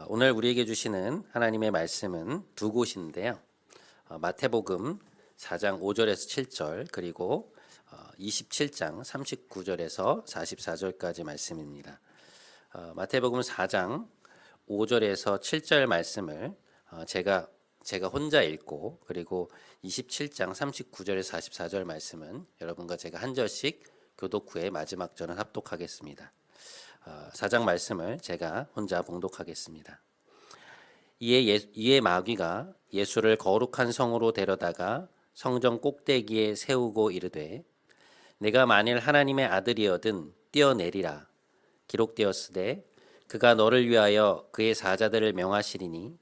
오늘 우리에게 주시는 하나님의 말씀은 두 곳인데요. 마태복음 4장 5절에서 7절 그리고 27장 39절에서 44절까지 말씀입니다. 마태복음 4장 5절에서 7절 말씀을 제가 혼자 읽고 그리고 27장 39절에서 44절 말씀은 여러분과 제가 한 절씩 교독 후에 마지막 절은 합독하겠습니다. 4장 말씀을 제가 혼자 봉독하겠습니다. 이에 마귀가 예수를 거룩한 성으로 데려다가 성전 꼭대기에 세우고 이르되 내가 만일 하나님의 아들이어든 뛰어내리라. 기록되었으되 그가 너를 위하여 그의 사자들을 명하시리니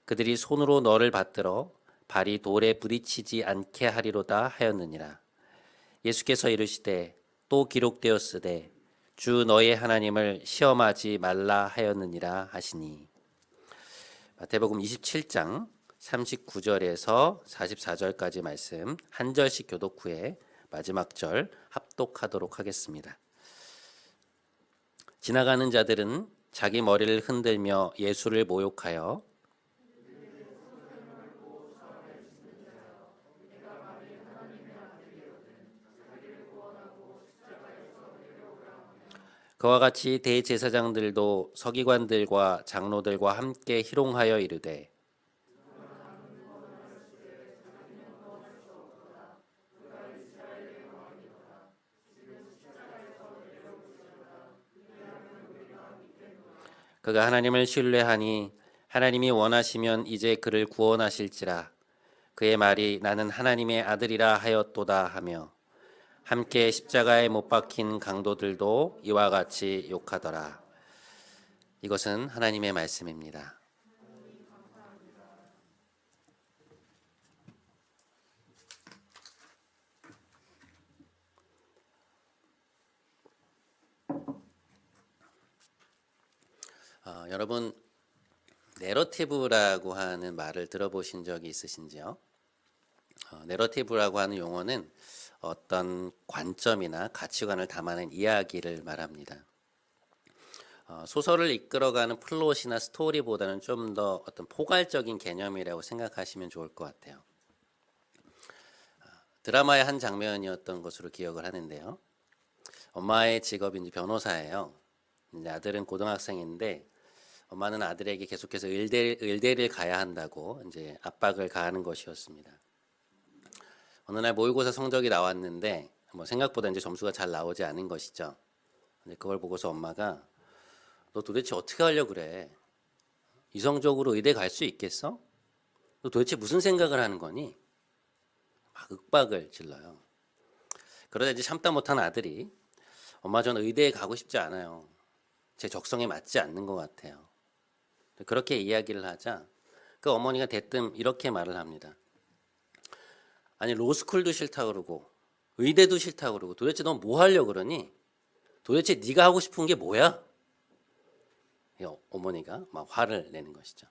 그들이 손으로 너를 받들어 발이 돌에 부딪히지 않게 하리로다 하였느니라. 예수께서 이르시되 또 기록되었으되 주 너의 하나님을 시험하지 말라 하였느니라 하시니. 마태복음 27장 39절에서 44절까지 말씀 한 절씩 교독 후에 마지막 절 합독하도록 하겠습니다. 지나가는 자들은 자기 머리를 흔들며 예수를 모욕하여 그와 같이 대제사장들도 서기관들과 장로들과 함께 희롱하여 이르되 그가 하나님을 신뢰하니 하나님이 원하시면 이제 그를 구원하실지라. 그의 말이 나는 하나님의 아들이라 하였도다 하며 함께 십자가에 못 박힌 강도들도 이와 같이 욕하더라. 이것은 하나님의 말씀입니다. 여러분 내러티브라고 하는 말을 들어보신 적이 있으신지요? 내러티브라고 하는 용어는 어떤 관점이나 가치관을 담아낸 이야기를 말합니다. 소설을 이끌어가는 플롯이나 스토리보다는 좀 더 어떤 포괄적인 개념이라고 생각하시면 좋을 것 같아요. 드라마의 한 장면이었던 것으로 기억을 하는데요. 엄마의 직업이 이제 변호사예요. 이제 아들은 고등학생인데 엄마는 아들에게 계속해서 의대를 가야 한다고 이제 압박을 가하는 것이었습니다. 어느 날 모의고사 성적이 나왔는데 생각보다 이제 점수가 잘 나오지 않은 것이죠. 근데 그걸 보고서 엄마가 너 도대체 어떻게 하려고 그래? 이성적으로 의대 갈 수 있겠어? 너 도대체 무슨 생각을 하는 거니? 막 윽박을 질러요. 그러다 이제 참다 못한 아들이 엄마 전 의대에 가고 싶지 않아요. 제 적성에 맞지 않는 것 같아요. 그렇게 이야기를 하자 그 어머니가 대뜸 이렇게 말을 합니다. 아니 로스쿨도 싫다 그러고 의대도 싫다 그러고 도대체 넌 뭐 하려고 그러니? 도대체 네가 하고 싶은 게 뭐야? 어머니가 막 화를 내는 것이죠.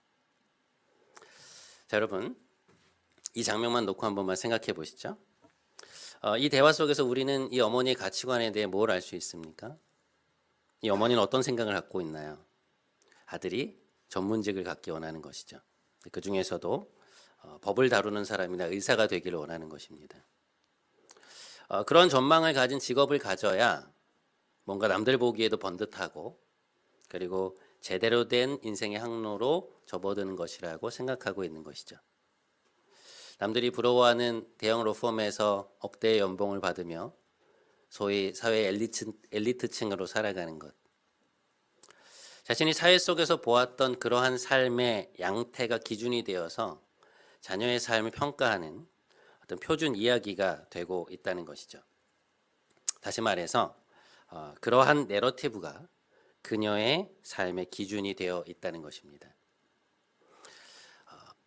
자, 여러분 이 장면만 놓고 한 번만 생각해 보시죠. 이 대화 속에서 우리는 이 어머니의 가치관에 대해 뭘 알 수 있습니까? 이 어머니는 어떤 생각을 갖고 있나요? 아들이 전문직을 갖기 원하는 것이죠. 그 중에서도 법을 다루는 사람이나 의사가 되기를 원하는 것입니다. 그런 전망을 가진 직업을 가져야 뭔가 남들 보기에도 번듯하고 그리고 제대로 된 인생의 항로로 접어드는 것이라고 생각하고 있는 것이죠. 남들이 부러워하는 대형 로펌에서 억대의 연봉을 받으며 소위 사회 엘리트층으로 살아가는 것. 자신이 사회 속에서 보았던 그러한 삶의 양태가 기준이 되어서 자녀의 삶을 평가하는 어떤 표준 이야기가 되고 있다는 것이죠. 다시 말해서 그러한 내러티브가 그녀의 삶의 기준이 되어 있다는 것입니다.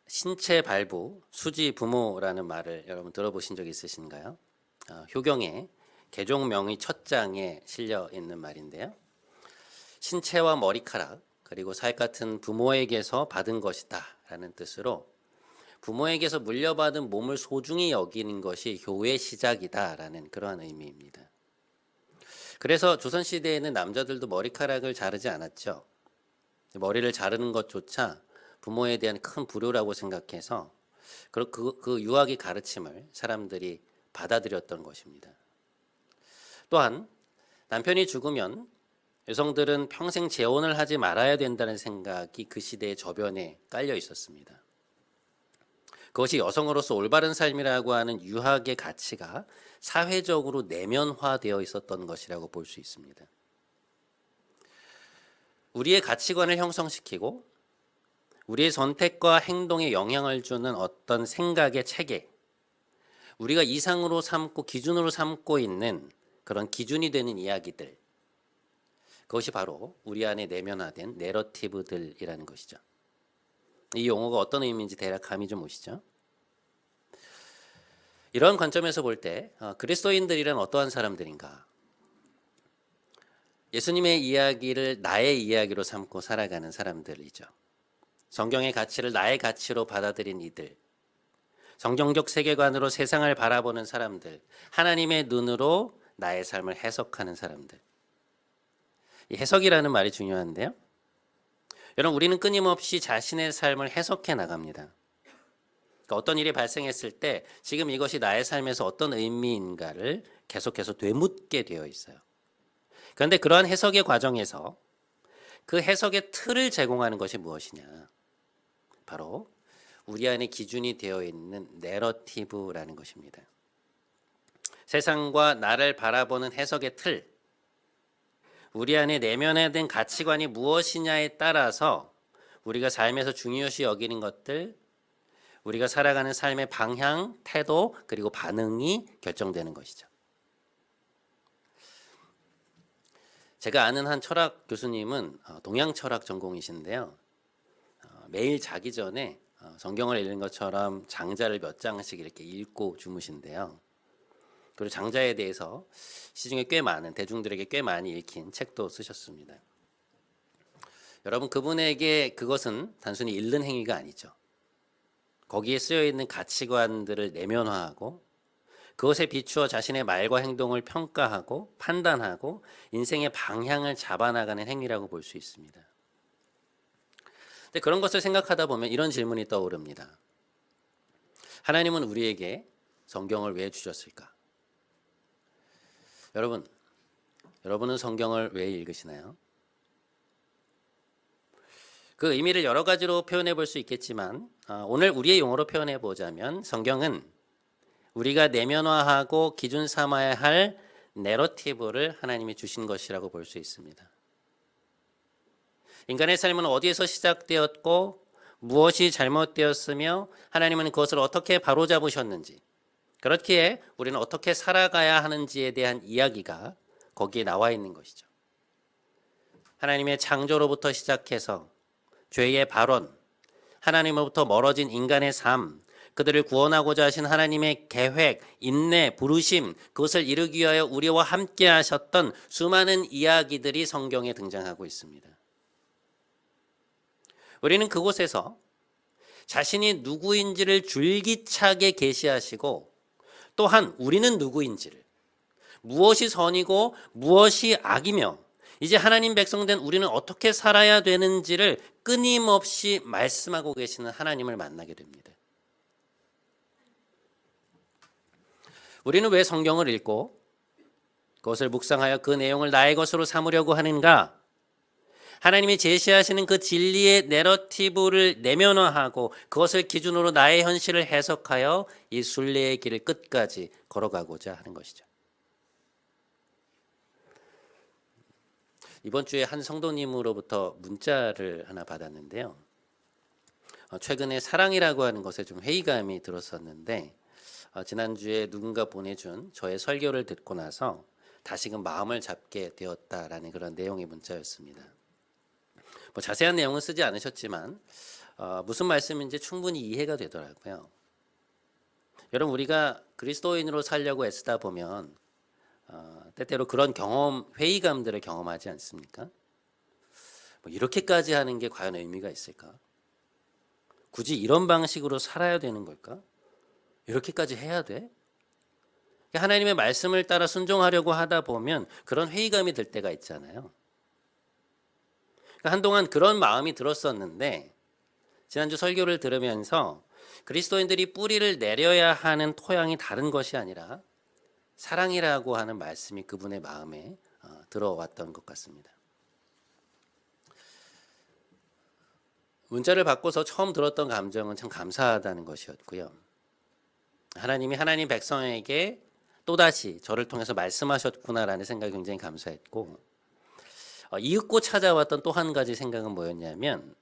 신체 발부, 수지 부모라는 말을 여러분 들어보신 적 있으신가요? 효경의 개종명의 첫 장에 실려 있는 말인데요. 신체와 머리카락 그리고 살 같은 부모에게서 받은 것이다 라는 뜻으로 부모에게서 물려받은 몸을 소중히 여기는 것이 교회의 시작이다 라는 그러한 의미입니다. 그래서 조선시대에는 남자들도 머리카락을 자르지 않았죠. 머리를 자르는 것조차 부모에 대한 큰 불효라고 생각해서 그 유아기 가르침을 사람들이 받아들였던 것입니다. 또한 남편이 죽으면 여성들은 평생 재혼을 하지 말아야 된다는 생각이 그 시대의 저변에 깔려 있었습니다. 그것이 여성으로서 올바른 삶이라고 하는 유학의 가치가 사회적으로 내면화되어 있었던 것이라고 볼 수 있습니다. 우리의 가치관을 형성시키고 우리의 선택과 행동에 영향을 주는 어떤 생각의 체계, 우리가 이상으로 삼고 기준으로 삼고 있는 그런 기준이 되는 이야기들, 그것이 바로 우리 안에 내면화된 내러티브들이라는 것이죠. 이 용어가 어떤 의미인지 대략 감이 좀 오시죠? 이런 관점에서 볼 때 그리스도인들이란 어떠한 사람들인가? 예수님의 이야기를 나의 이야기로 삼고 살아가는 사람들이죠. 성경의 가치를 나의 가치로 받아들인 이들, 성경적 세계관으로 세상을 바라보는 사람들, 하나님의 눈으로 나의 삶을 해석하는 사람들. 이 해석이라는 말이 중요한데요. 여러분, 우리는 끊임없이 자신의 삶을 해석해 나갑니다. 그러니까 어떤 일이 발생했을 때 지금 이것이 나의 삶에서 어떤 의미인가를 계속해서 되묻게 되어 있어요. 그런데 그러한 해석의 과정에서 그 해석의 틀을 제공하는 것이 무엇이냐? 바로 우리 안에 기준이 되어 있는 내러티브라는 것입니다. 세상과 나를 바라보는 해석의 틀, 우리 안에 내면화된 가치관이 무엇이냐에 따라서 우리가 삶에서 중요시 여기는 것들, 우리가 살아가는 삶의 방향, 태도, 그리고 반응이 결정되는 것이죠. 제가 아는 한 철학 교수님은 동양 철학 전공이신데요. 매일 자기 전에 성경을 읽는 것처럼 장자를 몇 장씩 이렇게 읽고 주무신대요. 그리고 장자에 대해서 시중에 꽤 많은, 대중들에게 꽤 많이 읽힌 책도 쓰셨습니다. 여러분, 그분에게 그것은 단순히 읽는 행위가 아니죠. 거기에 쓰여 있는 가치관들을 내면화하고 그것에 비추어 자신의 말과 행동을 평가하고 판단하고 인생의 방향을 잡아나가는 행위라고 볼 수 있습니다. 근데 그런 것을 생각하다 보면 이런 질문이 떠오릅니다. 하나님은 우리에게 성경을 왜 주셨을까? 여러분은 성경을 왜 읽으시나요? 그 의미를 여러 가지로 표현해 볼 수 있겠지만 오늘 우리의 용어로 표현해 보자면 성경은 우리가 내면화하고 기준 삼아야 할 내러티브를 하나님이 주신 것이라고 볼 수 있습니다. 인간의 삶은 어디에서 시작되었고 무엇이 잘못되었으며 하나님은 그것을 어떻게 바로잡으셨는지, 그렇기에 우리는 어떻게 살아가야 하는지에 대한 이야기가 거기에 나와 있는 것이죠. 하나님의 창조로부터 시작해서 죄의 발원, 하나님으로부터 멀어진 인간의 삶, 그들을 구원하고자 하신 하나님의 계획, 인내, 부르심, 그것을 이루기 위하여 우리와 함께 하셨던 수많은 이야기들이 성경에 등장하고 있습니다. 우리는 그곳에서 자신이 누구인지를 줄기차게 계시하시고 또한 우리는 누구인지를, 무엇이 선이고 무엇이 악이며 이제 하나님 백성된 우리는 어떻게 살아야 되는지를 끊임없이 말씀하고 계시는 하나님을 만나게 됩니다. 우리는 왜 성경을 읽고 그것을 묵상하여 그 내용을 나의 것으로 삼으려고 하는가? 하나님이 제시하시는 그 진리의 내러티브를 내면화하고 그것을 기준으로 나의 현실을 해석하여 이 순례의 길을 끝까지 걸어가고자 하는 것이죠. 이번 주에 한 성도님으로부터 문자를 하나 받았는데요. 최근에 사랑이라고 하는 것에 좀 회의감이 들었었는데 지난주에 누군가 보내준 저의 설교를 듣고 나서 다시금 마음을 잡게 되었다라는 그런 내용의 문자였습니다. 자세한 내용은 쓰지 않으셨지만 무슨 말씀인지 충분히 이해가 되더라고요. 여러분, 우리가 그리스도인으로 살려고 애쓰다 보면 때때로 그런 회의감들을 경험하지 않습니까? 이렇게까지 하는 게 과연 의미가 있을까? 굳이 이런 방식으로 살아야 되는 걸까? 이렇게까지 해야 돼? 하나님의 말씀을 따라 순종하려고 하다 보면 그런 회의감이 들 때가 있잖아요. 한동안 그런 마음이 들었었는데 지난주 설교를 들으면서 그리스도인들이 뿌리를 내려야 하는 토양이 다른 것이 아니라 사랑이라고 하는 말씀이 그분의 마음에 들어왔던 것 같습니다. 문자를 받고서 처음 들었던 감정은 참 감사하다는 것이었고요. 하나님이 하나님 백성에게 또다시 저를 통해서 말씀하셨구나라는 생각이 굉장히 감사했고, 이윽고 찾아왔던 또 한 가지 생각은 뭐였냐면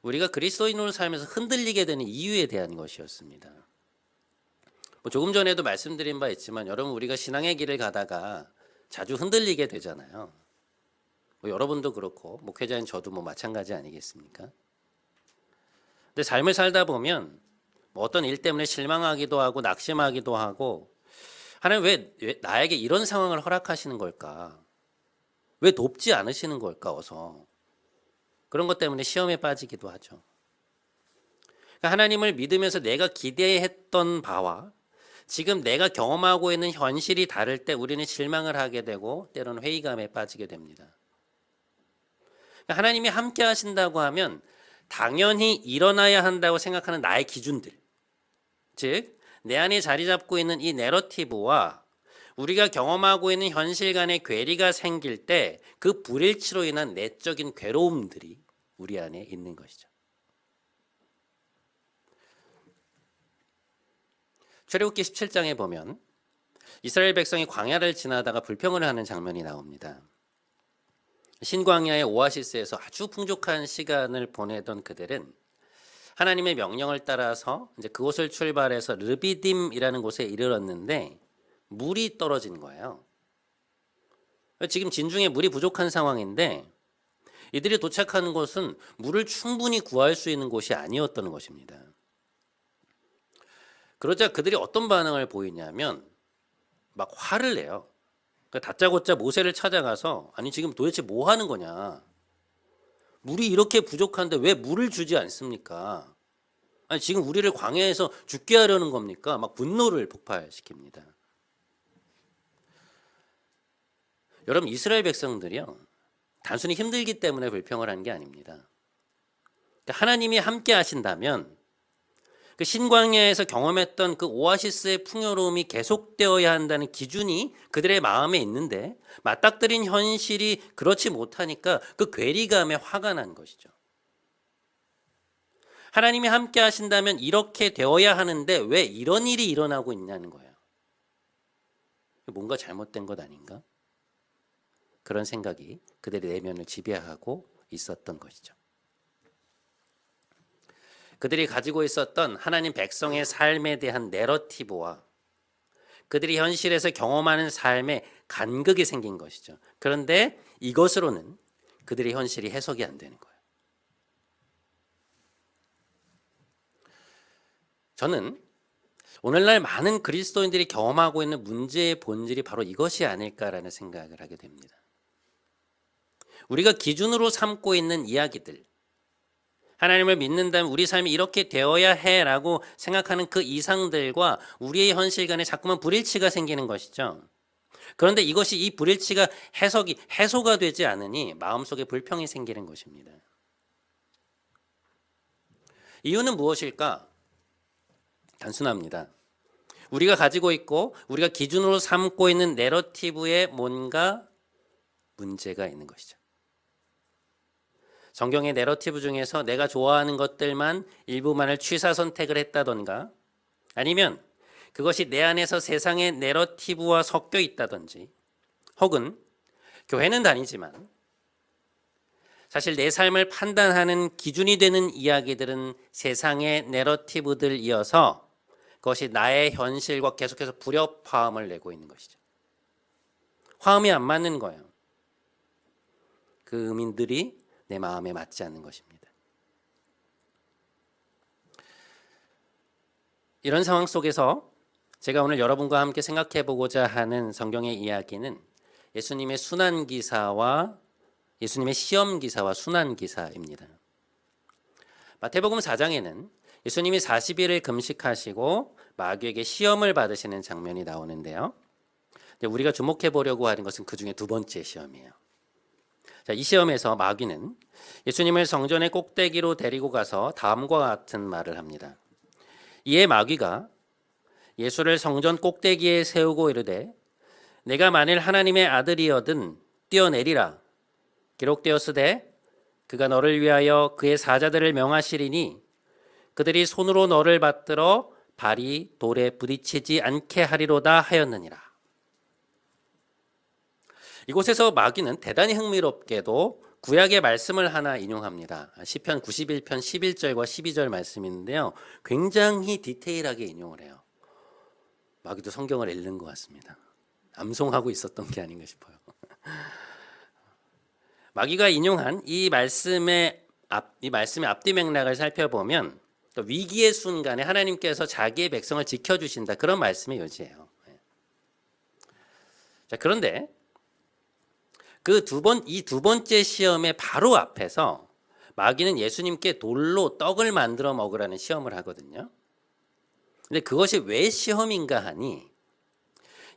우리가 그리스도인으로 살면서 흔들리게 되는 이유에 대한 것이었습니다. 조금 전에도 말씀드린 바 있지만 여러분, 우리가 신앙의 길을 가다가 자주 흔들리게 되잖아요. 여러분도 그렇고 목회자인 저도 마찬가지 아니겠습니까? 근데 삶을 살다 보면 어떤 일 때문에 실망하기도 하고 낙심하기도 하고, 하나님 왜 나에게 이런 상황을 허락하시는 걸까? 왜 돕지 않으시는 걸까? 어서 그런 것 때문에 시험에 빠지기도 하죠. 그러니까 하나님을 믿으면서 내가 기대했던 바와 지금 내가 경험하고 있는 현실이 다를 때 우리는 실망을 하게 되고 때로는 회의감에 빠지게 됩니다. 그러니까 하나님이 함께 하신다고 하면 당연히 일어나야 한다고 생각하는 나의 기준들, 즉 내 안에 자리 잡고 있는 이 내러티브와 우리가 경험하고 있는 현실 간의 괴리가 생길 때 그 불일치로 인한 내적인 괴로움들이 우리 안에 있는 것이죠. 출애굽기 17장에 보면 이스라엘 백성이 광야를 지나다가 불평을 하는 장면이 나옵니다. 신광야의 오아시스에서 아주 풍족한 시간을 보내던 그들은 하나님의 명령을 따라서 이제 그곳을 출발해서 르비딤이라는 곳에 이르렀는데 물이 떨어진 거예요. 지금 진중에 물이 부족한 상황인데 이들이 도착하는 곳은 물을 충분히 구할 수 있는 곳이 아니었던 것입니다. 그러자 그들이 어떤 반응을 보이냐면 막 화를 내요. 다짜고짜 모세를 찾아가서 아니 지금 도대체 뭐 하는 거냐? 물이 이렇게 부족한데 왜 물을 주지 않습니까? 아니 지금 우리를 광야에서 죽게 하려는 겁니까? 막 분노를 폭발시킵니다. 여러분, 이스라엘 백성들이요, 단순히 힘들기 때문에 불평을 한 게 아닙니다. 하나님이 함께 하신다면 그 신광야에서 경험했던 그 오아시스의 풍요로움이 계속되어야 한다는 기준이 그들의 마음에 있는데 맞닥뜨린 현실이 그렇지 못하니까 그 괴리감에 화가 난 것이죠. 하나님이 함께 하신다면 이렇게 되어야 하는데 왜 이런 일이 일어나고 있냐는 거예요. 뭔가 잘못된 것 아닌가? 그런 생각이 그들의 내면을 지배하고 있었던 것이죠. 그들이 가지고 있었던 하나님 백성의 삶에 대한 내러티브와 그들이 현실에서 경험하는 삶에 간극이 생긴 것이죠. 그런데 이것으로는 그들의 현실이 해석이 안 되는 거예요. 저는 오늘날 많은 그리스도인들이 경험하고 있는 문제의 본질이 바로 이것이 아닐까라는 생각을 하게 됩니다. 우리가 기준으로 삼고 있는 이야기들, 하나님을 믿는다면 우리 삶이 이렇게 되어야 해라고 생각하는 그 이상들과 우리의 현실 간에 자꾸만 불일치가 생기는 것이죠. 그런데 이것이 이 불일치가 해소가 되지 않으니 마음속에 불평이 생기는 것입니다. 이유는 무엇일까? 단순합니다. 우리가 가지고 있고 우리가 기준으로 삼고 있는 내러티브에 뭔가 문제가 있는 것이죠. 성경의 내러티브 중에서 내가 좋아하는 것들만 일부만을 취사 선택을 했다던가, 아니면 그것이 내 안에서 세상의 내러티브와 섞여 있다든지, 혹은 교회는 다니지만 사실 내 삶을 판단하는 기준이 되는 이야기들은 세상의 내러티브들이어서 그것이 나의 현실과 계속해서 불협화음을 내고 있는 것이죠. 화음이 안 맞는 거예요. 그 음인들이 내 마음에 맞지 않는 것입니다. 이런 상황 속에서 제가 오늘 여러분과 함께 생각해 보고자 하는 성경의 이야기는 예수님의 순환기사와 예수님의 시험기사와 순환기사입니다. 마태복음 4장에는 예수님이 40일을 금식하시고 마귀에게 시험을 받으시는 장면이 나오는데요. 우리가 주목해 보려고 하는 것은 그 중에 두 번째 시험이에요. 자, 이 시험에서 마귀는 예수님을 성전의 꼭대기로 데리고 가서 다음과 같은 말을 합니다. 이에 마귀가 예수를 성전 꼭대기에 세우고 이르되 내가 만일 하나님의 아들이여든 뛰어내리라. 기록되었으되 그가 너를 위하여 그의 사자들을 명하시리니 그들이 손으로 너를 받들어 발이 돌에 부딪히지 않게 하리로다 하였느니라. 이곳에서 마귀는 대단히 흥미롭게도 구약의 말씀을 하나 인용합니다. 시편 91편 11절과 12절 말씀인데요. 굉장히 디테일하게 인용을 해요. 마귀도 성경을 읽는 것 같습니다. 암송하고 있었던 게 아닌가 싶어요. 마귀가 인용한 이 말씀의 앞뒤 맥락을 살펴보면 위기의 순간에 하나님께서 자기의 백성을 지켜주신다, 그런 말씀의 요지예요. 자, 그런데 이 두 번째 시험의 바로 앞에서 마귀는 예수님께 돌로 떡을 만들어 먹으라는 시험을 하거든요. 근데 그것이 왜 시험인가 하니,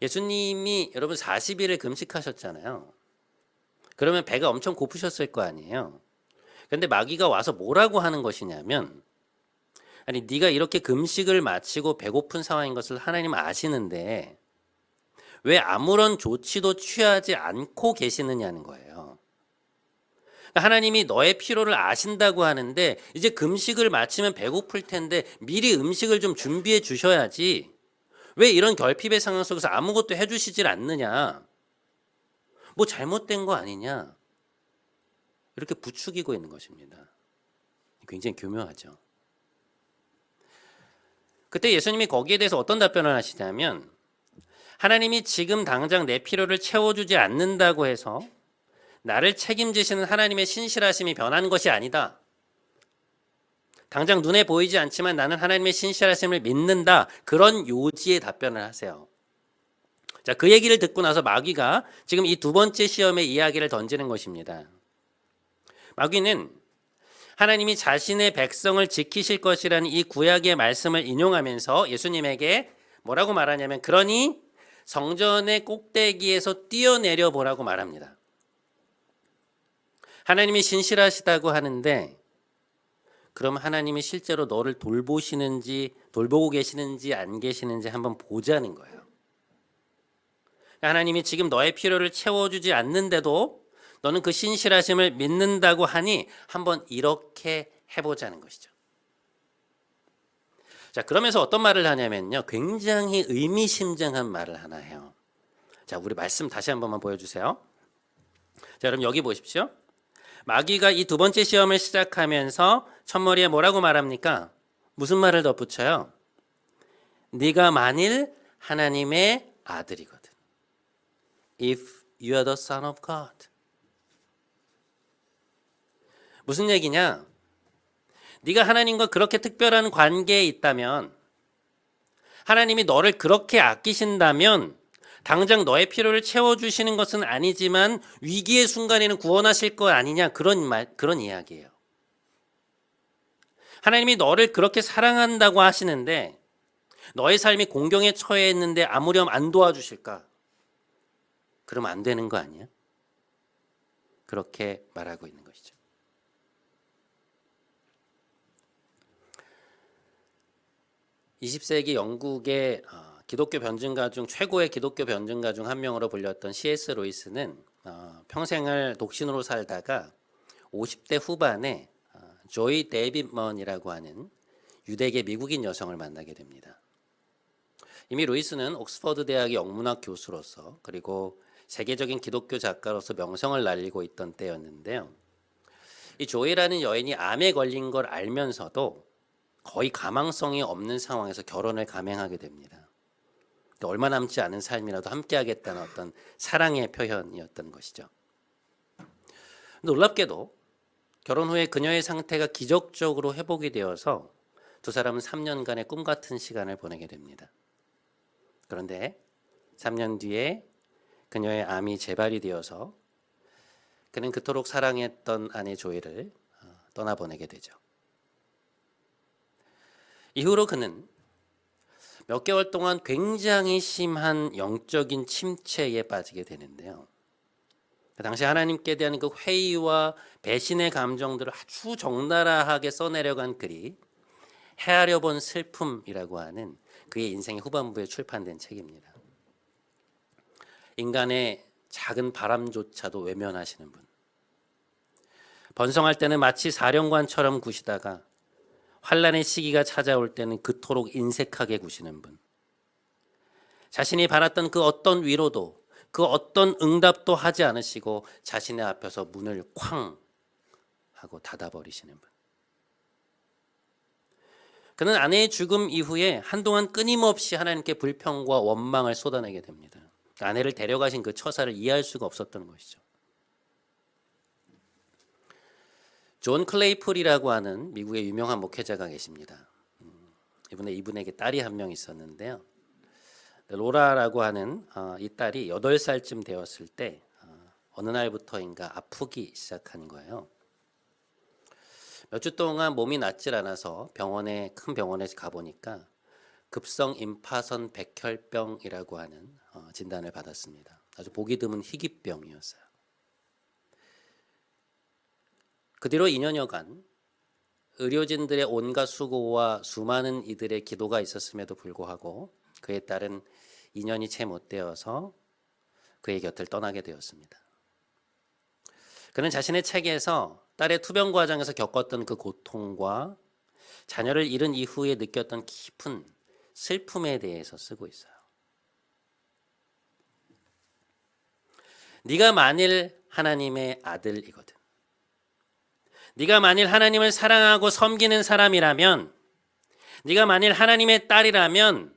예수님이 여러분 40일을 금식하셨잖아요. 그러면 배가 엄청 고프셨을 거 아니에요. 근데 마귀가 와서 뭐라고 하는 것이냐면, 아니 네가 이렇게 금식을 마치고 배고픈 상황인 것을 하나님 아시는데 왜 아무런 조치도 취하지 않고 계시느냐는 거예요. 그러니까 하나님이 너의 피로를 아신다고 하는데 이제 금식을 마치면 배고플 텐데 미리 음식을 좀 준비해 주셔야지 왜 이런 결핍의 상황 속에서 아무것도 해주시질 않느냐, 뭐 잘못된 거 아니냐, 이렇게 부추기고 있는 것입니다. 굉장히 교묘하죠. 그때 예수님이 거기에 대해서 어떤 답변을 하시냐면, 하나님이 지금 당장 내 필요를 채워주지 않는다고 해서 나를 책임지시는 하나님의 신실하심이 변한 것이 아니다. 당장 눈에 보이지 않지만 나는 하나님의 신실하심을 믿는다, 그런 요지의 답변을 하세요. 자, 그 얘기를 듣고 나서 마귀가 지금 이 두 번째 시험의 이야기를 던지는 것입니다. 마귀는 하나님이 자신의 백성을 지키실 것이라는 이 구약의 말씀을 인용하면서 예수님에게 뭐라고 말하냐면, 그러니 성전의 꼭대기에서 뛰어내려 보라고 말합니다. 하나님이 신실하시다고 하는데 그럼 하나님이 실제로 너를 돌보고 계시는지 안 계시는지 한번 보자는 거예요. 하나님이 지금 너의 필요를 채워주지 않는데도 너는 그 신실하심을 믿는다고 하니 한번 이렇게 해보자는 것이죠. 자, 그러면서 어떤 말을 하냐면요, 굉장히 의미심장한 말을 하나 해요. 자, 우리 말씀 다시 한 번만 보여주세요. 자, 여러분 여기 보십시오. 마귀가 이 두 번째 시험을 시작하면서 첫머리에 뭐라고 말합니까? 무슨 말을 덧붙여요? 네가 만일 하나님의 아들이거든. If you are the son of God. 무슨 얘기냐? 네가 하나님과 그렇게 특별한 관계에 있다면, 하나님이 너를 그렇게 아끼신다면 당장 너의 필요를 채워주시는 것은 아니지만 위기의 순간에는 구원하실 거 아니냐, 그런 이야기예요. 하나님이 너를 그렇게 사랑한다고 하시는데 너의 삶이 공경에 처해 있는데 아무렴 안 도와주실까? 그러면 안 되는 거 아니야? 그렇게 말하고 있는 것이죠. (20세기) 영국의 기독교 변증가 중 최고의 기독교 변증가 중 한 명으로 불렸던 C.S. 로이스는 평생을 독신으로 살다가 50대 후반에 조이 데이빗먼이라고 하는 유대계 미국인 여성을 만나게 됩니다. 이미 로이스는 옥스퍼드 대학의 영문학 교수로서 그리고 세계적인 기독교 작가로서 명성을 날리고 있던 때였는데요. 이 조이라는 여인이 암에 걸린 걸 알면서도 거의 가망성이 없는 상황에서 결혼을 감행하게 됩니다. 얼마 남지 않은 삶이라도 함께하겠다는 어떤 사랑의 표현이었던 것이죠. 놀랍게도 결혼 후에 그녀의 상태가 기적적으로 회복이 되어서 두 사람은 3년간의 꿈 같은 시간을 보내게 됩니다. 그런데 3년 뒤에 그녀의 암이 재발이 되어서 그는 그토록 사랑했던 아내 조이를 떠나보내게 되죠. 이후로 그는 몇 개월 동안 굉장히 심한 영적인 침체에 빠지게 되는데요. 당시 하나님께 대한 그 회의와 배신의 감정들을 아주 적나라하게 써내려간 글이 헤아려 본 슬픔이라고 하는 그의 인생의 후반부에 출판된 책입니다. 인간의 작은 바람조차도 외면하시는 분. 번성할 때는 마치 사령관처럼 구시다가 환란의 시기가 찾아올 때는 그토록 인색하게 구시는 분. 자신이 바랐던 그 어떤 위로도 그 어떤 응답도 하지 않으시고 자신의 앞에서 문을 쾅 하고 닫아버리시는 분. 그는 아내의 죽음 이후에 한동안 끊임없이 하나님께 불평과 원망을 쏟아내게 됩니다. 아내를 데려가신 그 처사를 이해할 수가 없었던 것이죠. 존 클레이폴이라고 하는 미국의 유명한 목회자가 계십니다. 이분에게 딸이 한 명 있었는데요. 로라라고 하는 이 딸이 8살쯤 되었을 때 어느 날부터인가 아프기 시작한 거예요. 몇 주 동안 몸이 낫질 않아서 큰 병원에 가보니까 급성 임파선 백혈병이라고 하는 진단을 받았습니다. 아주 보기 드문 희귀병이었어요. 그 뒤로 2년여간 의료진들의 온갖 수고와 수많은 이들의 기도가 있었음에도 불구하고 그의 딸은 2년이 채 못 되어서 그의 곁을 떠나게 되었습니다. 그는 자신의 책에서 딸의 투병 과정에서 겪었던 그 고통과 자녀를 잃은 이후에 느꼈던 깊은 슬픔에 대해서 쓰고 있어요. 네가 만일 하나님의 아들이거든. 네가 만일 하나님을 사랑하고 섬기는 사람이라면, 네가 만일 하나님의 딸이라면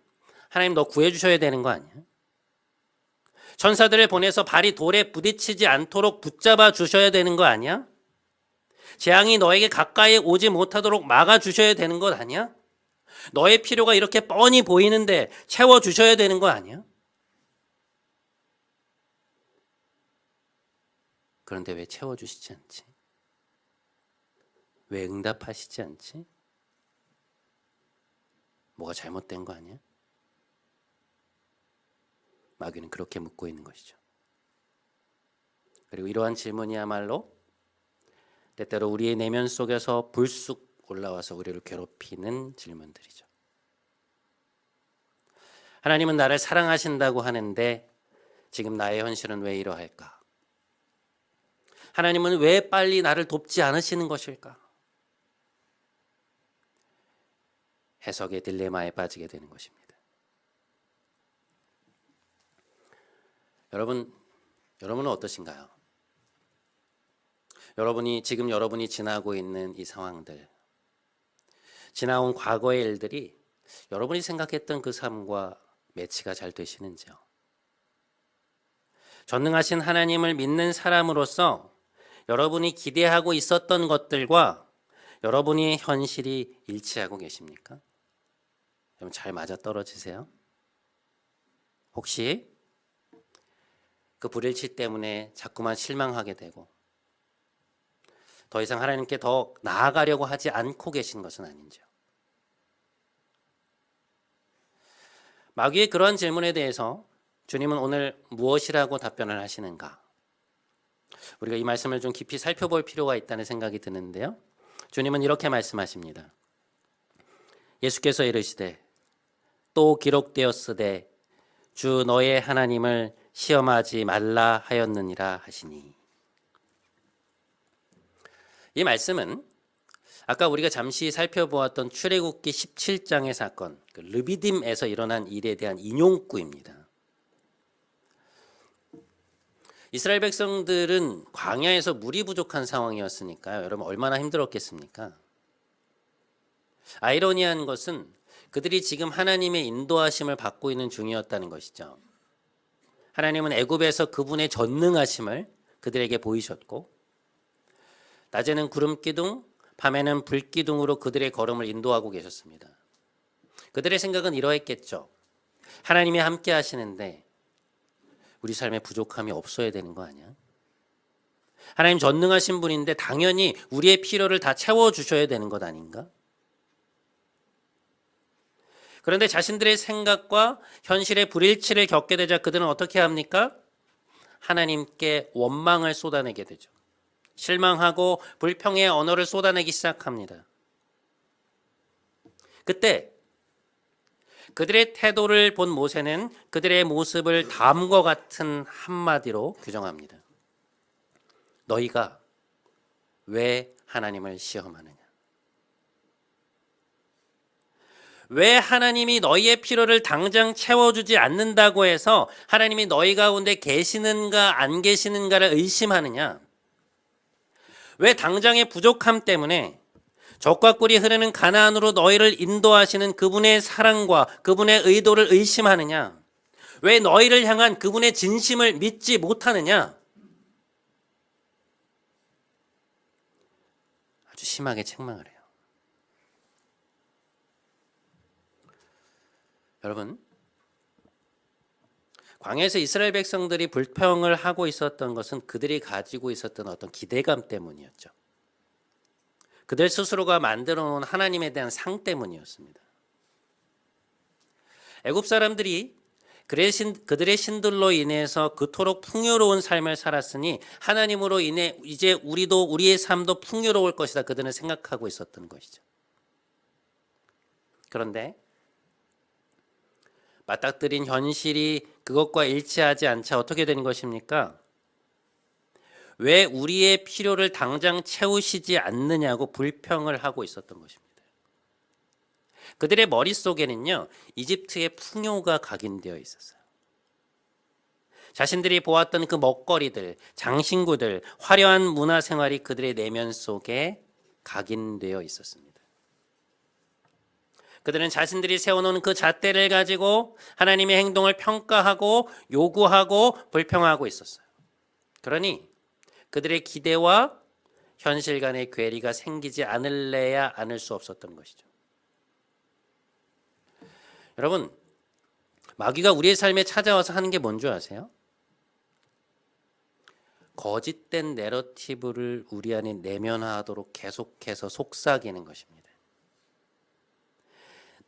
하나님 너 구해주셔야 되는 거 아니야? 천사들을 보내서 발이 돌에 부딪히지 않도록 붙잡아 주셔야 되는 거 아니야? 재앙이 너에게 가까이 오지 못하도록 막아주셔야 되는 것 아니야? 너의 필요가 이렇게 뻔히 보이는데 채워주셔야 되는 거 아니야? 그런데 왜 채워주시지 않지? 왜 응답하시지 않지? 뭐가 잘못된 거 아니야? 마귀는 그렇게 묻고 있는 것이죠. 그리고 이러한 질문이야말로 때때로 우리의 내면 속에서 불쑥 올라와서 우리를 괴롭히는 질문들이죠. 하나님은 나를 사랑하신다고 하는데 지금 나의 현실은 왜 이러할까? 하나님은 왜 빨리 나를 돕지 않으시는 것일까? 해석의 딜레마에 빠지게 되는 것입니다. 여러분은 어떠신가요? 여러분이 지나고 있는 이 상황들, 지나온 과거의 일들이 여러분이 생각했던 그 삶과 매치가 잘 되시는지요? 전능하신 하나님을 믿는 사람으로서 여러분이 기대하고 있었던 것들과 여러분의 현실이 일치하고 계십니까? 여러분 잘 맞아떨어지세요? 혹시 그 불일치 때문에 자꾸만 실망하게 되고 더 이상 하나님께 더 나아가려고 하지 않고 계신 것은 아닌지요? 마귀의 그러한 질문에 대해서 주님은 오늘 무엇이라고 답변을 하시는가? 우리가 이 말씀을 좀 깊이 살펴볼 필요가 있다는 생각이 드는데요. 주님은 이렇게 말씀하십니다. 예수께서 이르시되 또 기록되었으되 주 너의 하나님을 시험하지 말라 하였느니라 하시니. 이 말씀은 아까 우리가 잠시 살펴보았던 출애굽기 17장의 사건, 그 르비딤에서 일어난 일에 대한 인용구입니다. 이스라엘 백성들은 광야에서 물이 부족한 상황이었으니까요. 여러분 얼마나 힘들었겠습니까? 아이러니한 것은 그들이 지금 하나님의 인도하심을 받고 있는 중이었다는 것이죠. 하나님은 애굽에서 그분의 전능하심을 그들에게 보이셨고 낮에는 구름기둥, 밤에는 불기둥으로 그들의 걸음을 인도하고 계셨습니다. 그들의 생각은 이러했겠죠. 하나님이 함께 하시는데 우리 삶에 부족함이 없어야 되는 거 아니야? 하나님 전능하신 분인데 당연히 우리의 필요를 다 채워주셔야 되는 것 아닌가? 그런데 자신들의 생각과 현실의 불일치를 겪게 되자 그들은 어떻게 합니까? 하나님께 원망을 쏟아내게 되죠. 실망하고 불평의 언어를 쏟아내기 시작합니다. 그때 그들의 태도를 본 모세는 그들의 모습을 다음과 같은 한마디로 규정합니다. 너희가 왜 하나님을 시험하느냐? 왜 하나님이 너희의 필요를 당장 채워주지 않는다고 해서 하나님이 너희 가운데 계시는가 안 계시는가를 의심하느냐? 왜 당장의 부족함 때문에 적과 꿀이 흐르는 가나안으로 너희를 인도하시는 그분의 사랑과 그분의 의도를 의심하느냐? 왜 너희를 향한 그분의 진심을 믿지 못하느냐? 아주 심하게 책망을 해요. 여러분, 광야에서 이스라엘 백성들이 불평을 하고 있었던 것은 그들이 가지고 있었던 어떤 기대감 때문이었죠. 그들 스스로가 만들어 놓은 하나님에 대한 상 때문이었습니다. 애굽 사람들이 그들의 신들로 인해서 그토록 풍요로운 삶을 살았으니 하나님으로 인해 이제 우리의 삶도 풍요로울 것이다. 그들은 생각하고 있었던 것이죠. 그런데 맞닥뜨린 현실이 그것과 일치하지 않자 어떻게 되는 것입니까? 왜 우리의 필요를 당장 채우시지 않느냐고 불평을 하고 있었던 것입니다. 그들의 머릿속에는요, 이집트의 풍요가 각인되어 있었어요. 자신들이 보았던 그 먹거리들, 장신구들, 화려한 문화생활이 그들의 내면 속에 각인되어 있었습니다. 그들은 자신들이 세워놓은 그 잣대를 가지고 하나님의 행동을 평가하고 요구하고 불평하고 있었어요. 그러니 그들의 기대와 현실 간의 괴리가 생기지 않을래야 않을 수 없었던 것이죠. 여러분, 마귀가 우리의 삶에 찾아와서 하는 게 뭔지 아세요? 거짓된 내러티브를 우리 안에 내면화하도록 계속해서 속삭이는 것입니다.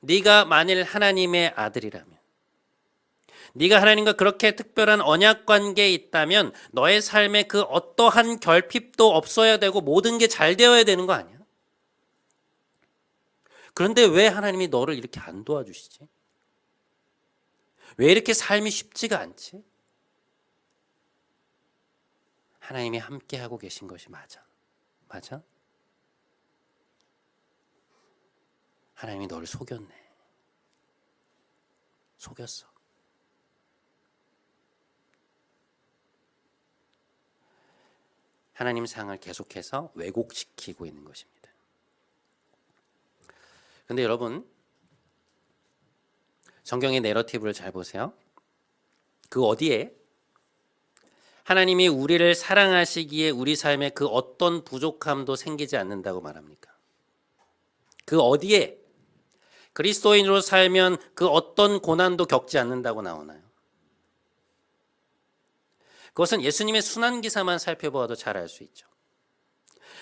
네가 만일 하나님의 아들이라면, 네가 하나님과 그렇게 특별한 언약 관계에 있다면 너의 삶에 그 어떠한 결핍도 없어야 되고 모든 게 잘 되어야 되는 거 아니야? 그런데 왜 하나님이 너를 이렇게 안 도와주시지? 왜 이렇게 삶이 쉽지가 않지? 하나님이 함께하고 계신 것이 맞아. 맞아? 하나님이 너를 속였네. 속였어. 하나님 상을 계속해서 왜곡시키고 있는 것입니다. 그런데 여러분, 성경의 내러티브를 잘 보세요. 그 어디에 하나님이 우리를 사랑하시기에 우리 삶에 그 어떤 부족함도 생기지 않는다고 말합니까? 그 어디에 그리스도인으로 살면 그 어떤 고난도 겪지 않는다고 나오나요? 그것은 예수님의 순환기사만 살펴보아도 잘 알 수 있죠.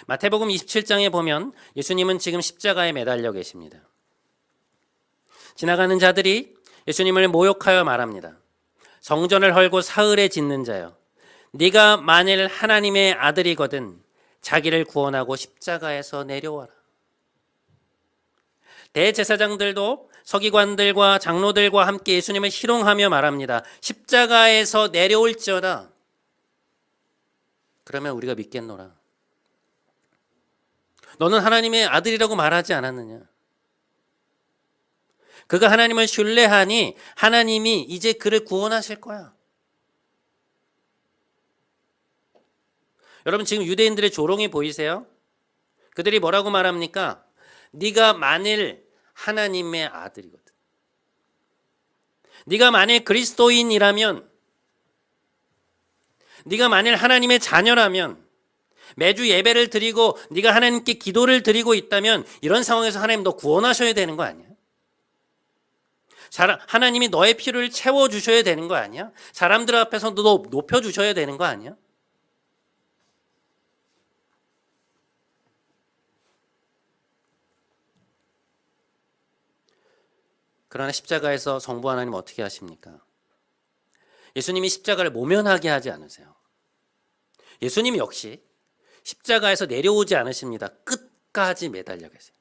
마태복음 27장에 보면 예수님은 지금 십자가에 매달려 계십니다. 지나가는 자들이 예수님을 모욕하여 말합니다. 성전을 헐고 사흘에 짓는 자여, 네가 만일 하나님의 아들이거든 자기를 구원하고 십자가에서 내려와라. 대제사장들도 서기관들과 장로들과 함께 예수님을 희롱하며 말합니다. 십자가에서 내려올지어다. 그러면 우리가 믿겠노라. 너는 하나님의 아들이라고 말하지 않았느냐? 그가 하나님을 신뢰하니 하나님이 이제 그를 구원하실 거야. 여러분, 지금 유대인들의 조롱이 보이세요? 그들이 뭐라고 말합니까? 네가 만일 하나님의 아들이거든. 네가 만일 그리스도인이라면, 네가 만일 하나님의 자녀라면, 매주 예배를 드리고 네가 하나님께 기도를 드리고 있다면 이런 상황에서 하나님 너 구원하셔야 되는 거 아니야? 하나님이 너의 필요를 채워주셔야 되는 거 아니야? 사람들 앞에서 너 높여주셔야 되는 거 아니야? 그러나 십자가에서 성부 하나님 어떻게 하십니까? 예수님이 십자가를 모면하게 하지 않으세요. 예수님 역시 십자가에서 내려오지 않으십니다. 끝까지 매달려 계세요.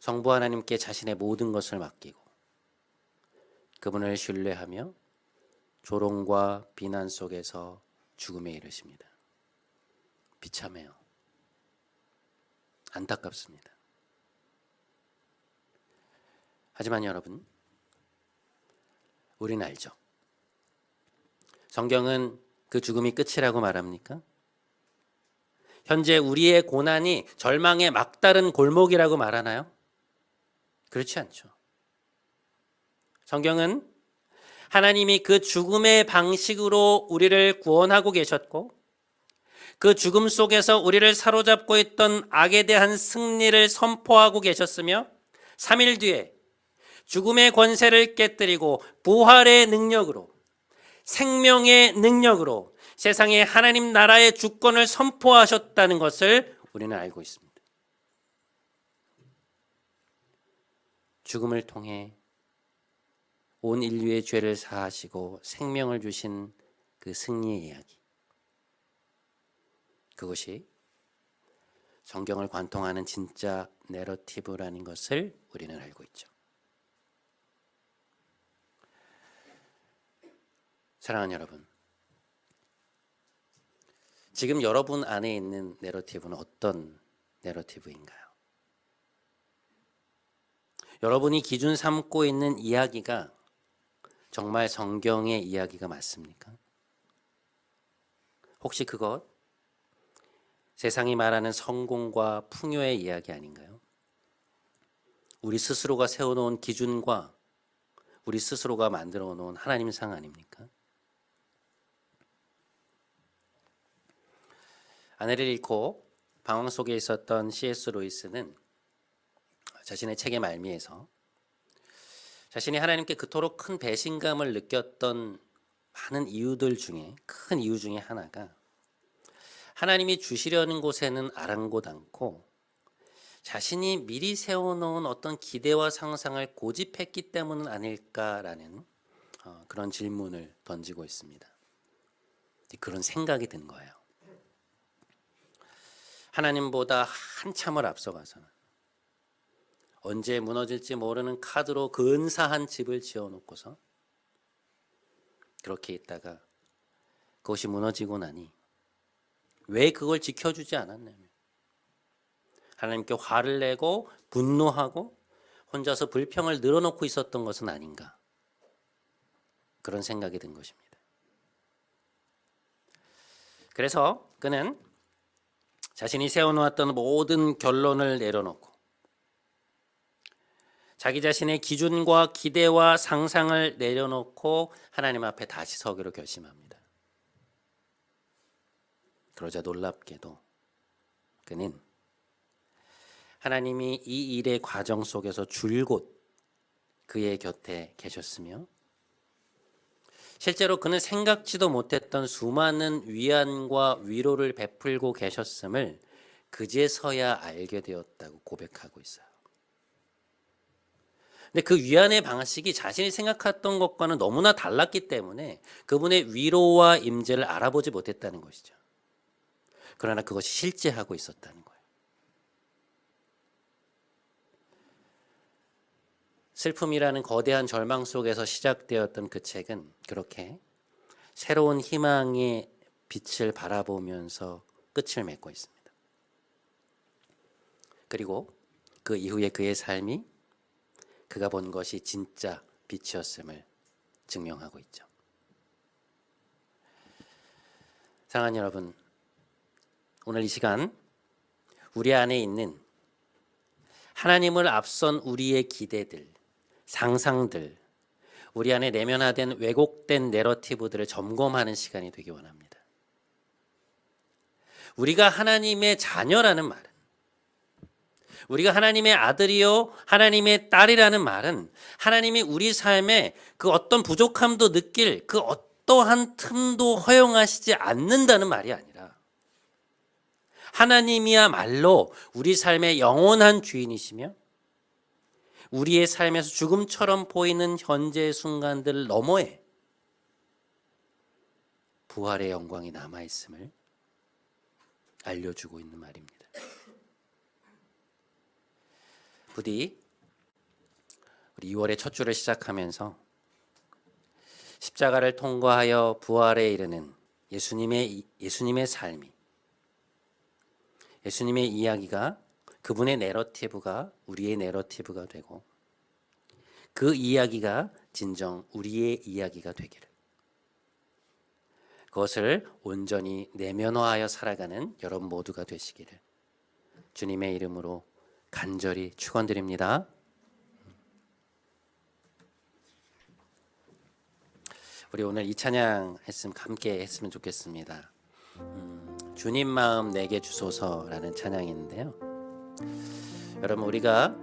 성부 하나님께 자신의 모든 것을 맡기고 그분을 신뢰하며 조롱과 비난 속에서 죽음에 이르십니다. 비참해요. 안타깝습니다. 하지만 여러분, 우리는 알죠. 성경은 그 죽음이 끝이라고 말합니까? 현재 우리의 고난이 절망의 막다른 골목이라고 말하나요? 그렇지 않죠. 성경은 하나님이 그 죽음의 방식으로 우리를 구원하고 계셨고 그 죽음 속에서 우리를 사로잡고 있던 악에 대한 승리를 선포하고 계셨으며 3일 뒤에 죽음의 권세를 깨뜨리고 부활의 능력으로 생명의 능력으로 세상에 하나님 나라의 주권을 선포하셨다는 것을 우리는 알고 있습니다. 죽음을 통해 온 인류의 죄를 사하시고 생명을 주신 그 승리의 이야기. 그것이 성경을 관통하는 진짜 내러티브라는 것을 우리는 알고 있죠. 사랑하는 여러분, 지금 여러분 안에 있는 내러티브는 어떤 내러티브인가요? 여러분이 기준 삼고 있는 이야기가 정말 성경의 이야기가 맞습니까? 혹시 그것 세상이 말하는 성공과 풍요의 이야기 아닌가요? 우리 스스로가 세워놓은 기준과 우리 스스로가 만들어 놓은 하나님상 아닙니까? 아내를 잃고 방황 속에 있었던 C.S. 루이스는 자신의 책의 말미에서 자신이 하나님께 그토록 큰 배신감을 느꼈던 많은 이유들 중에 큰 이유 중에 하나가 하나님이 주시려는 곳에는 아랑곳 않고 자신이 미리 세워놓은 어떤 기대와 상상을 고집했기 때문은 아닐까라는 그런 질문을 던지고 있습니다. 그런 생각이 든 거예요. 하나님보다 한참을 앞서가서는 언제 무너질지 모르는 카드로 근사한 집을 지어놓고서 그렇게 있다가 그것이 무너지고 나니 왜 그걸 지켜주지 않았냐면 하나님께 화를 내고 분노하고 혼자서 불평을 늘어놓고 있었던 것은 아닌가, 그런 생각이 든 것입니다. 그래서 그는 자신이 세워놓았던 모든 결론을 내려놓고 자기 자신의 기준과 기대와 상상을 내려놓고 하나님 앞에 다시 서기로 결심합니다. 그러자 놀랍게도 그는 하나님이 이 일의 과정 속에서 줄곧 그의 곁에 계셨으며 실제로 그는 생각지도 못했던 수많은 위안과 위로를 베풀고 계셨음을 그제서야 알게 되었다고 고백하고 있어요. 근데 그 위안의 방식이 자신이 생각했던 것과는 너무나 달랐기 때문에 그분의 위로와 임재를 알아보지 못했다는 것이죠. 그러나 그것이 실제하고 있었다는 거예요. 슬픔이라는 거대한 절망 속에서 시작되었던 그 책은 그렇게 새로운 희망의 빛을 바라보면서 끝을 맺고 있습니다. 그리고 그 이후에 그의 삶이 그가 본 것이 진짜 빛이었음을 증명하고 있죠. 사랑하는 여러분, 오늘 이 시간 우리 안에 있는 하나님을 앞선 우리의 기대들, 상상들, 우리 안에 내면화된 왜곡된 내러티브들을 점검하는 시간이 되기 원합니다. 우리가 하나님의 자녀라는 말은, 우리가 하나님의 아들이요 하나님의 딸이라는 말은 하나님이 우리 삶에 그 어떤 부족함도 느낄 그 어떠한 틈도 허용하시지 않는다는 말이 아니라 하나님이야말로 우리 삶의 영원한 주인이시며 우리의 삶에서 죽음처럼 보이는 현재의 순간들 너머에 부활의 영광이 남아있음을 알려주고 있는 말입니다. 부디 우리 2월의 첫 주를 시작하면서 십자가를 통과하여 부활에 이르는 예수님의 삶이, 예수님의 이야기가, 그분의 내러티브가 우리의 내러티브가 되고 그 이야기가 진정 우리의 이야기가 되기를, 그것을 온전히 내면화하여 살아가는 여러분 모두가 되시기를 주님의 이름으로 간절히 축원드립니다. 우리 오늘 이 찬양 함께 했으면 좋겠습니다. 주님 마음 내게 주소서라는 찬양인데요. 여러분, 우리가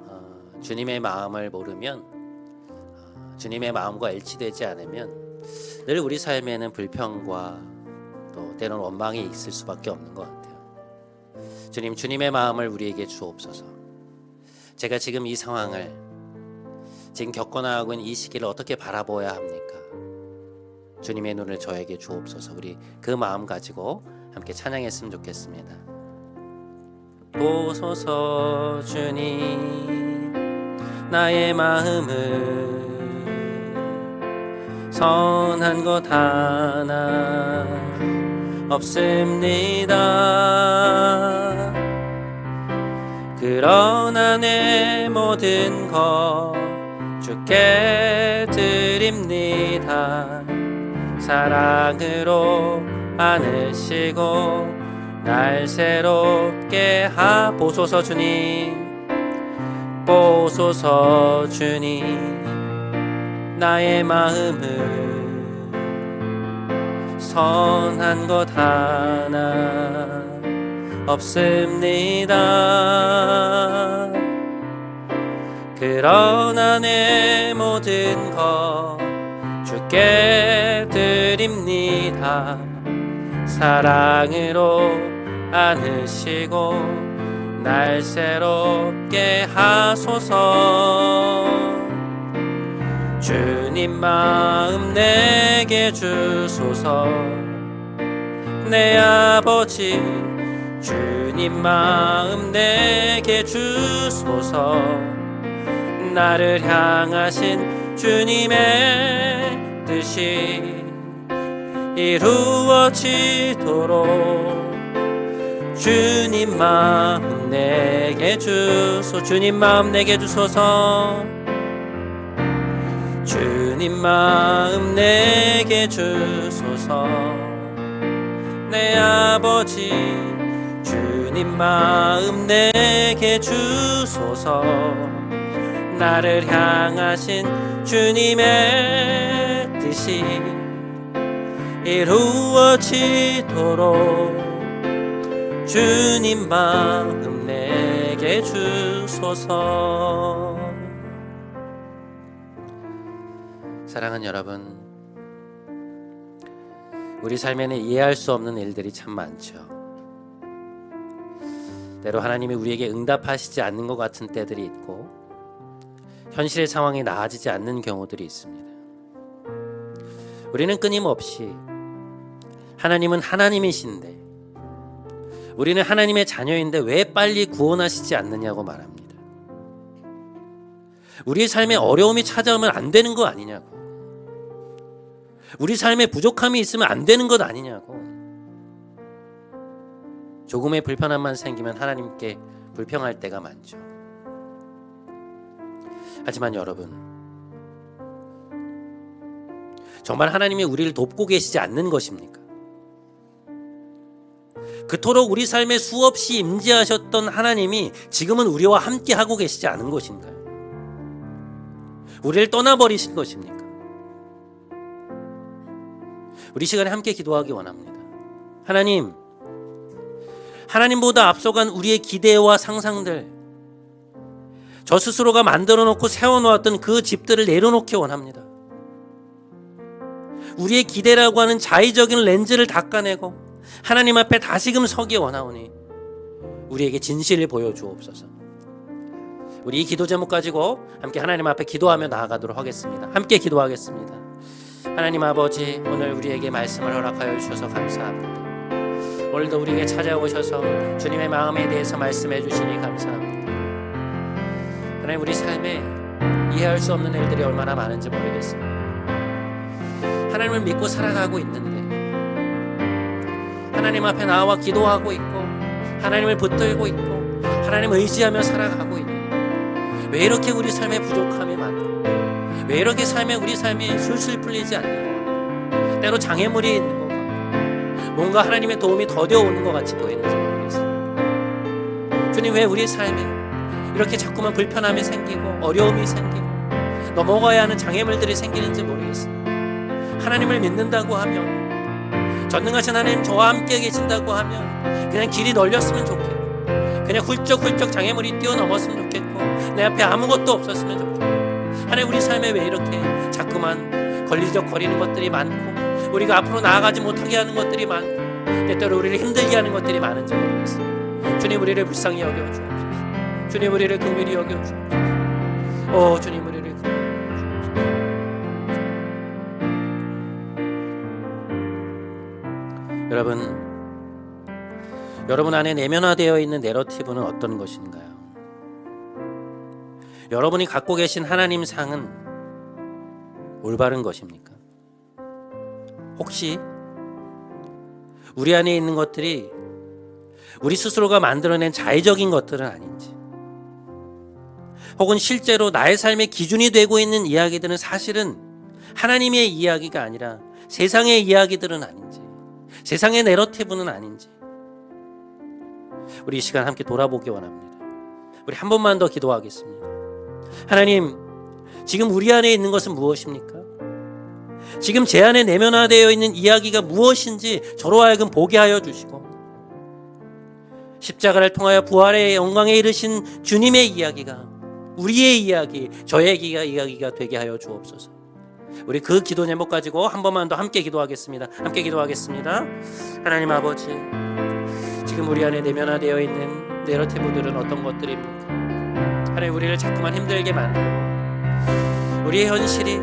주님의 마음을 모르면, 주님의 마음과 일치되지 않으면 늘 우리 삶에는 불평과 또 때로는 원망이 있을 수밖에 없는 것 같아요. 주님의 마음을 우리에게 주옵소서. 제가 지금 이 상황을, 지금 겪어나가고 있는 이 시기를 어떻게 바라보아야 합니까? 주님의 눈을 저에게 주옵소서. 우리 그 마음 가지고 함께 찬양했으면 좋겠습니다. 보소서 주님 나의 마음을, 선한 것 하나 없습니다. 그러나 내 모든 것 주께 드립니다. 사랑으로 안으시고 날 새롭게 보소서 주님, 보소서 주님 나의 마음을, 선한 것 하나 없습니다. 그러나 내 모든 것 주께 드립니다. 사랑으로 안으시고 날 새롭게 하소서. 주님 마음 내게 주소서. 내 아버지 주님 마음 내게 주소서. 나를 향하신 주님의 뜻이 이루어지도록 주님 마음 내게 주소서. 주님 마음 내게 주소서. 주님 마음 내게 주소서. 내 아버지 주님 마음 내게 주소서. 나를 향하신 주님의 뜻이 이루어지도록 주님 마음 내게 주소서. 사랑하는 여러분, 우리 삶에는 이해할 수 없는 일들이 참 많죠. 때로 하나님이 우리에게 응답하시지 않는 것 같은 때들이 있고, 현실의 상황이 나아지지 않는 경우들이 있습니다. 우리는 끊임없이 하나님은 하나님이신데, 우리는 하나님의 자녀인데 왜 빨리 구원하시지 않느냐고 말합니다. 우리의 삶에 어려움이 찾아오면 안 되는 거 아니냐고, 우리 삶에 부족함이 있으면 안 되는 것 아니냐고, 조금의 불편함만 생기면 하나님께 불평할 때가 많죠. 하지만 여러분, 정말 하나님이 우리를 돕고 계시지 않는 것입니까? 그토록 우리 삶에 수없이 임재하셨던 하나님이 지금은 우리와 함께 하고 계시지 않은 것인가요? 우리를 떠나버리신 것입니까? 우리 시간에 함께 기도하기 원합니다. 하나님보다 앞서간 우리의 기대와 상상들, 저 스스로가 만들어 놓고 세워놓았던 그 집들을 내려놓기 원합니다. 우리의 기대라고 하는 자의적인 렌즈를 닦아내고 하나님 앞에 다시금 서기 원하오니 우리에게 진실을 보여주옵소서. 우리 이 기도 제목 가지고 함께 하나님 앞에 기도하며 나아가도록 하겠습니다. 함께 기도하겠습니다. 하나님 아버지, 오늘 우리에게 말씀을 허락하여 주셔서 감사합니다. 오늘도 우리에게 찾아오셔서 주님의 마음에 대해서 말씀해 주시니 감사합니다. 하나님, 우리 삶에 이해할 수 없는 일들이 얼마나 많은지 모르겠습니다. 하나님을 믿고 살아가고 있는데 하나님 앞에 나와 기도하고 있고 하나님을 붙들고 있고 하나님을 의지하며 살아가고 있는데 왜 이렇게 우리 삶에 부족함이 많고 왜 이렇게 우리 삶이 술술 풀리지 않는 것 같고 때로 장애물이 있는 것 같고 뭔가 하나님의 도움이 더뎌 오는 것 같이 보이는지 모르겠습니다. 주님, 왜 우리 삶에 이렇게 자꾸만 불편함이 생기고 어려움이 생기고 넘어가야 하는 장애물들이 생기는지 모르겠습니다. 하나님을 믿는다고 하면, 전능하신 하나님 저와 함께 계신다고 하면 그냥 길이 널렸으면 좋겠고 그냥 훌쩍훌쩍 장애물이 뛰어넘었으면 좋겠고 내 앞에 아무것도 없었으면 좋겠고, 하나님 우리 삶에 왜 이렇게 자꾸만 걸리적거리는 것들이 많고 우리가 앞으로 나아가지 못하게 하는 것들이 많고 때때로 우리를 힘들게 하는 것들이 많은지 모르겠습니다. 주님, 우리를 불쌍히 여겨주옵소서. 주님, 우리를 긍휼히 여겨주옵소서. 주님, 우리를 긍휼히 여러분 안에 내면화되어 있는 내러티브는 어떤 것인가요? 여러분이 갖고 계신 하나님 상은 올바른 것입니까? 혹시 우리 안에 있는 것들이 우리 스스로가 만들어낸 자의적인 것들은 아닌지, 혹은 실제로 나의 삶의 기준이 되고 있는 이야기들은 사실은 하나님의 이야기가 아니라 세상의 이야기들은 아닌지, 세상의 내러티브는 아닌지, 우리 이 시간 함께 돌아보기 원합니다. 우리 한 번만 더 기도하겠습니다. 하나님, 지금 우리 안에 있는 것은 무엇입니까? 지금 제 안에 내면화되어 있는 이야기가 무엇인지 저로 하여금 보게 하여 주시고, 십자가를 통하여 부활의 영광에 이르신 주님의 이야기가 우리의 이야기, 저의 이야기가 되게 하여 주옵소서. 우리 그 기도 제목 가지고 한 번만 더 함께 기도하겠습니다. 함께 기도하겠습니다. 하나님 아버지, 지금 우리 안에 내면화되어 있는 내러티브들은 어떤 것들입니까? 하나님, 우리를 자꾸만 힘들게 만들고 우리의 현실이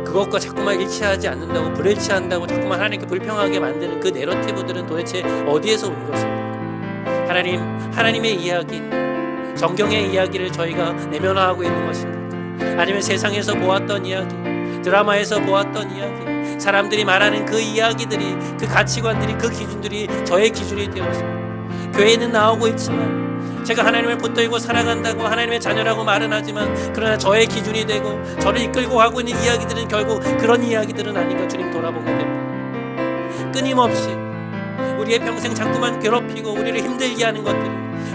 그것과 자꾸만 일치하지 않는다고, 불일치한다고 자꾸만 하나님께 불평하게 만드는 그 내러티브들은 도대체 어디에서 온 것입니까? 하나님, 하나님의 이야기, 성경의 이야기를 저희가 내면화하고 있는 것입니까? 아니면 세상에서 보았던 이야기, 드라마에서 보았던 이야기, 사람들이 말하는 그 이야기들이, 그 가치관들이, 그 기준들이 저의 기준이 되었습니다. 교회에는 나오고 있지만 제가 하나님을 붙들고 살아간다고 하나님의 자녀라고 말은 하지만 그러나 저의 기준이 되고 저를 이끌고 가고 있는 이야기들은 결국 그런 이야기들은 아닌가 주님 돌아보게 됩니다. 끊임없이 우리의 평생 자꾸만 괴롭히고 우리를 힘들게 하는 것들이,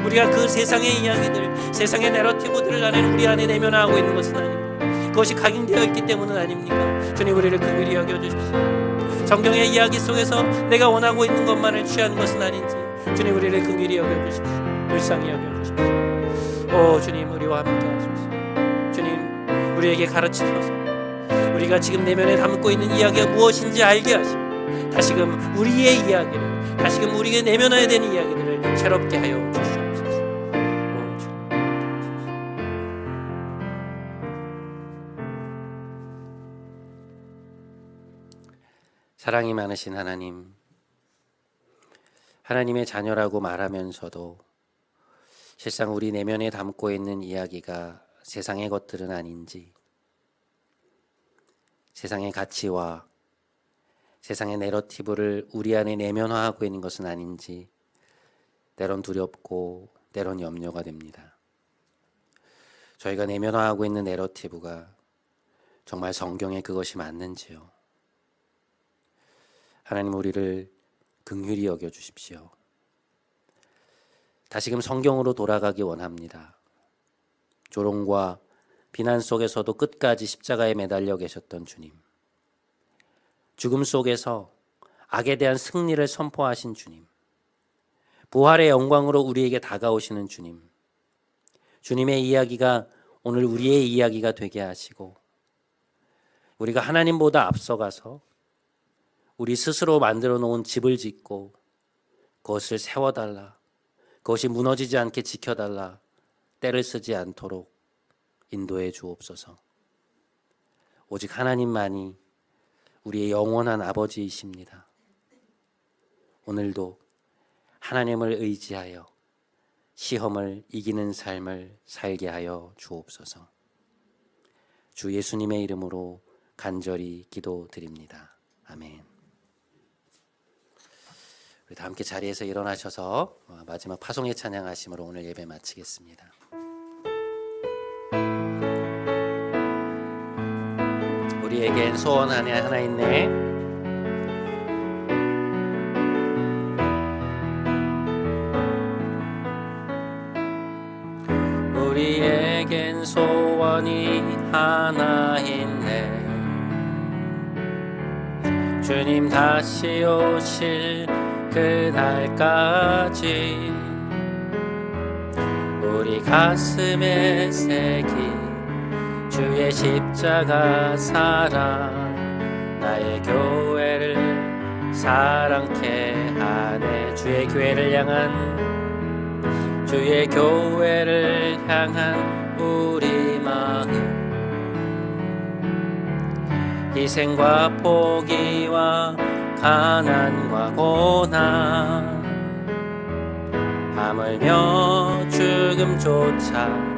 우리가 그 세상의 이야기들, 세상의 내러티브들을 우리 안에 내면화하고 있는 것은 아닙니다. 그것이 각인되어 있기 때문은 아닙니까? 주님, 우리를 긍휼히 여겨주십시오. 성경의 이야기 속에서 내가 원하고 있는 것만을 취하는 것은 아닌지 주님, 우리를 긍휼히 여겨주십시오. 불쌍히 여겨주십시오. 주님, 우리와 함께 하소서. 주님, 우리에게 가르치소서. 우리가 지금 내면에 담고 있는 이야기가 무엇인지 알게 하시고 다시금 우리의 이야기를, 다시금 우리에게 내면화해야 되는 이야기들을 새롭게 하여 주시옵소서. 사랑이 많으신 하나님, 하나님의 자녀라고 말하면서도 실상 우리 내면에 담고 있는 이야기가 세상의 것들은 아닌지, 세상의 가치와 세상의 내러티브를 우리 안에 내면화하고 있는 것은 아닌지 때론 두렵고 때론 염려가 됩니다. 저희가 내면화하고 있는 내러티브가 정말 성경에 그것이 맞는지요? 하나님, 우리를 긍휼히 여겨주십시오. 다시금 성경으로 돌아가기 원합니다. 조롱과 비난 속에서도 끝까지 십자가에 매달려 계셨던 주님, 죽음 속에서 악에 대한 승리를 선포하신 주님, 부활의 영광으로 우리에게 다가오시는 주님, 주님의 이야기가 오늘 우리의 이야기가 되게 하시고 우리가 하나님보다 앞서가서 우리 스스로 만들어 놓은 집을 짓고 그것을 세워달라, 그것이 무너지지 않게 지켜달라 때를 쓰지 않도록 인도해 주옵소서. 오직 하나님만이 우리의 영원한 아버지이십니다. 오늘도 하나님을 의지하여 시험을 이기는 삶을 살게 하여 주옵소서. 주 예수님의 이름으로 간절히 기도드립니다. 아멘. 우리 다 함께 자리에서 일어나셔서 마지막 파송의 찬양하심으로 오늘 예배 마치겠습니다. 우리에겐 소원 하나 있네. 우리에겐 소원이 하나 있네. 주님 다시 오실 그날까지 우리 가슴에 새긴 주의 십자가 사랑, 나의 교회를 사랑케 하네. 주의 교회를 향한 우리 마음, 희생과 포기와 가난과 고난, 하물며 죽음조차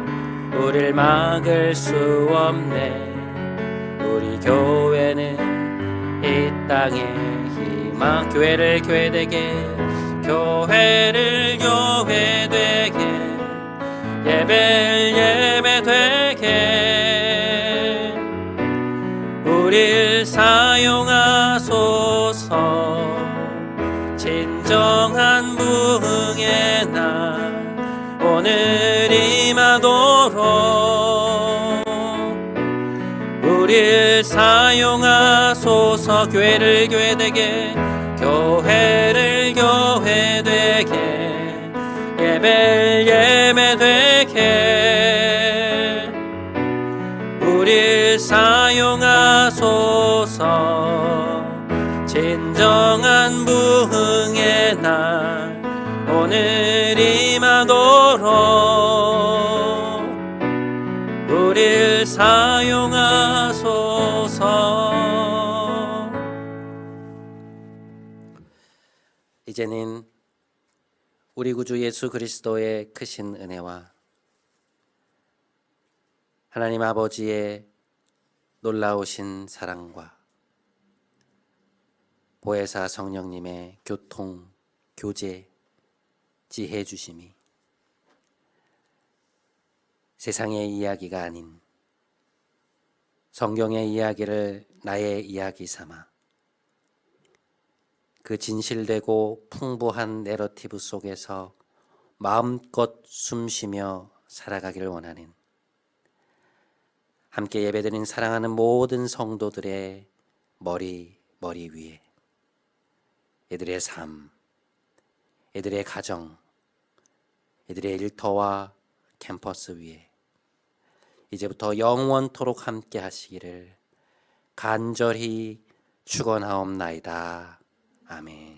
우릴 막을 수 없네. 우리 교회는 이 땅의 희망. 교회를 교회되게, 교회를 교회되게, 예배를 예배되게 우릴 사용하소서. 진정한 부흥의 날 오늘 임하도록 우릴 사용하소서. 교회를 교회되게, 교회를 교회되게, 예배를 예배되게 우릴 사용하소서. 진정한 부흥의 날 오늘 임하도록 우릴 사용하소서. 이제는 우리 구주 예수 그리스도의 크신 은혜와 하나님 아버지의 놀라우신 사랑과 보혜사 성령님의 교통, 교제, 지혜 주심이 세상의 이야기가 아닌 성경의 이야기를 나의 이야기 삼아 그 진실되고 풍부한 내러티브 속에서 마음껏 숨쉬며 살아가기를 원하는 함께 예배드린 사랑하는 모든 성도들의 머리 위에 이들의 삶, 이들의 가정, 이들의 일터와 캠퍼스 위에 이제부터 영원토록 함께 하시기를 간절히 축원하옵나이다. 아멘.